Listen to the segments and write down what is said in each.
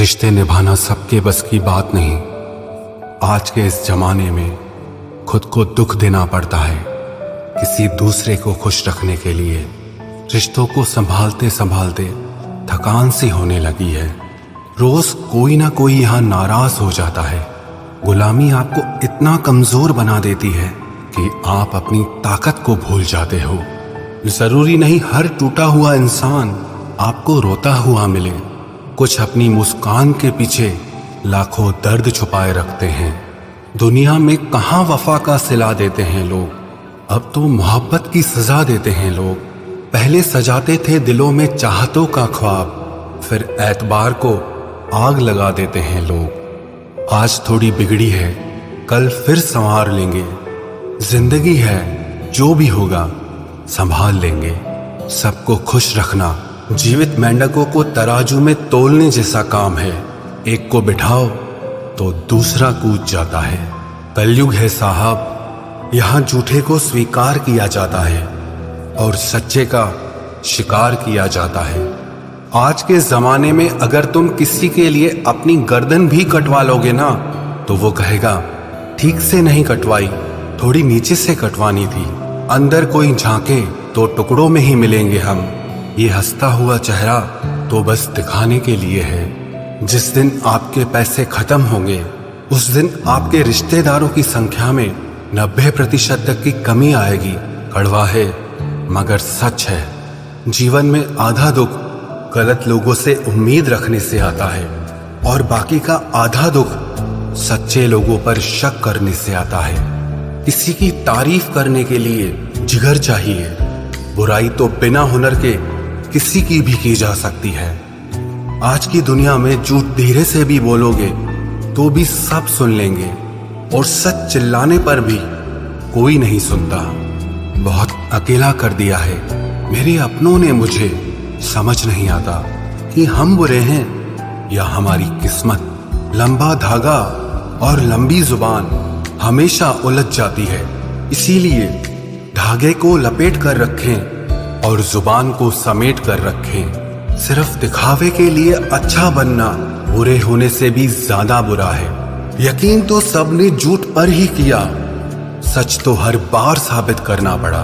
रिश्ते निभाना सबके बस की बात नहीं। आज के इस जमाने में खुद को दुख देना पड़ता है किसी दूसरे को खुश रखने के लिए। रिश्तों को संभालते संभालते थकान सी होने लगी है। रोज कोई ना कोई यहाँ नाराज हो जाता है। गुलामी आपको इतना कमजोर बना देती है कि आप अपनी ताकत को भूल जाते हो। जरूरी नहीं हर टूटा हुआ इंसान आपको रोता हुआ मिले। कुछ अपनी मुस्कान के पीछे लाखों दर्द छुपाए रखते हैं। दुनिया में कहाँ वफा का सिला देते हैं लोग, अब तो मोहब्बत की सजा देते हैं लोग। पहले सजाते थे दिलों में चाहतों का ख्वाब, फिर एतबार को आग लगा देते हैं लोग। आज थोड़ी बिगड़ी है, कल फिर संवार लेंगे। जिंदगी है, जो भी होगा संभाल लेंगे। सबको खुश रखना जीवित मेंढकों को तराजू में तोलने जैसा काम है। एक को बिठाओ तो दूसरा कूद जाता है। कलयुग है साहब, यहाँ झूठे को स्वीकार किया जाता है और सच्चे का शिकार किया जाता है। आज के जमाने में अगर तुम किसी के लिए अपनी गर्दन भी कटवा लोगे ना, तो वो कहेगा ठीक से नहीं कटवाई, थोड़ी नीचे से कटवानी थी। अंदर कोई झांके तो टुकड़ों में ही मिलेंगे हम। ये हंसता हुआ चेहरा तो बस दिखाने के लिए है। जिस दिन आपके पैसे खत्म होंगे, उस दिन आपके रिश्तेदारों की संख्या में 90% तक की कमी आएगी। कड़वा है मगर सच है। जीवन में आधा दुख गलत लोगों से उम्मीद रखने से आता है और बाकी का आधा दुख सच्चे लोगों पर शक करने से आता है। किसी की तारीफ करने के लिए जिगर चाहिए। बुराई तो बिना हुनर के किसी की भी की जा सकती है। आज की दुनिया में झूठ धीरे से भी बोलोगे तो भी सब सुन लेंगे और सच चिल्लाने पर भी कोई नहीं सुनता। बहुत अकेला कर दिया है मेरे अपनों ने मुझे। समझ नहीं आता कि हम बुरे हैं या हमारी किस्मत। लंबा धागा और लंबी जुबान हमेशा उलझ जाती है, इसीलिए धागे को लपेट कर रखें और जुबान को समेट कर रखें। सिर्फ दिखावे के लिए अच्छा बनना बुरे होने से भी ज्यादा बुरा है। यकीन तो सबने झूठ पर ही किया, सच तो हर बार साबित करना पड़ा।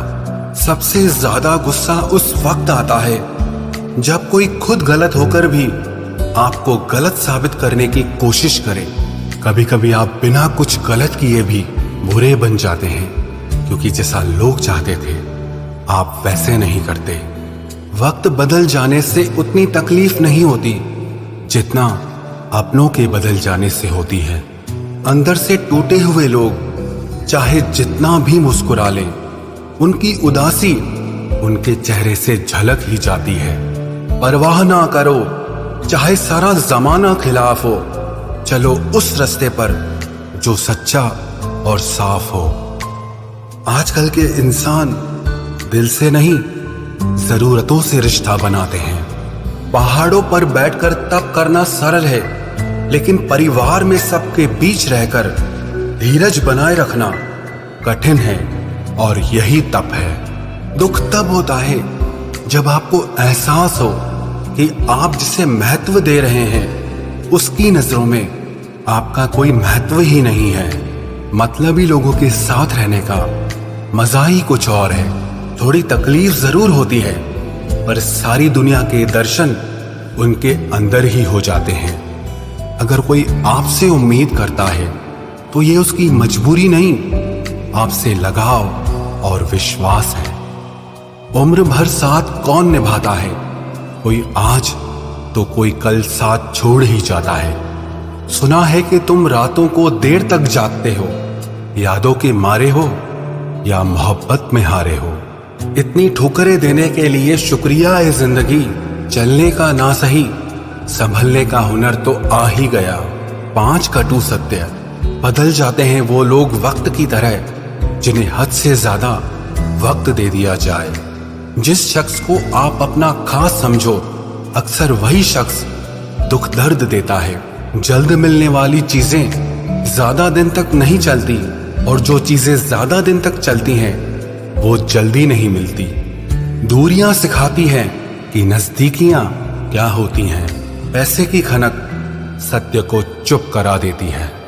सबसे ज्यादा गुस्सा उस वक्त आता है जब कोई खुद गलत होकर भी आपको गलत साबित करने की कोशिश करे। कभी कभी आप बिना कुछ गलत किए भी बुरे बन जाते हैं, क्योंकि जैसा लोग चाहते थे आप वैसे नहीं करते। वक्त बदल जाने से उतनी तकलीफ नहीं होती जितना अपनों के बदल जाने से होती है। अंदर से टूटे हुए लोग चाहे जितना भी मुस्कुरा लें, उनकी उदासी उनके चेहरे से झलक ही जाती है। परवाह ना करो चाहे सारा जमाना खिलाफ हो, चलो उस रास्ते पर जो सच्चा और साफ हो। आजकल के इंसान दिल से नहीं जरूरतों से रिश्ता बनाते हैं। पहाड़ों पर बैठकर तप करना सरल है, लेकिन परिवार में सबके बीच रहकर धीरज बनाए रखना कठिन है और यही तप है। दुख तब होता है जब आपको एहसास हो कि आप जिसे महत्व दे रहे हैं उसकी नजरों में आपका कोई महत्व ही नहीं है। मतलबी लोगों के साथ रहने का मजा ही कुछ और है। थोड़ी तकलीफ जरूर होती है, पर सारी दुनिया के दर्शन उनके अंदर ही हो जाते हैं। अगर कोई आपसे उम्मीद करता है तो ये उसकी मजबूरी नहीं, आपसे लगाव और विश्वास है। उम्र भर साथ कौन निभाता है, कोई आज तो कोई कल साथ छोड़ ही जाता है। सुना है कि तुम रातों को देर तक जागते हो, यादों के मारे हो या मोहब्बत में हारे हो। इतनी ठोकरें देने के लिए शुक्रिया है जिंदगी। चलने का ना सही, संभलने का हुनर तो आ ही गया। 5 कटु सत्य, बदल जाते हैं वो लोग वक्त की तरह जिन्हें हद से ज्यादा वक्त दे दिया जाए। जिस शख्स को आप अपना खास समझो, अक्सर वही शख्स दुख दर्द देता है। जल्द मिलने वाली चीजें ज्यादा दिन तक नहीं चलती और जो चीजें ज्यादा दिन तक चलती हैं वो जल्दी नहीं मिलती। दूरियां सिखाती हैं कि नजदीकियां क्या होती हैं। पैसे की खनक सत्य को चुप करा देती है।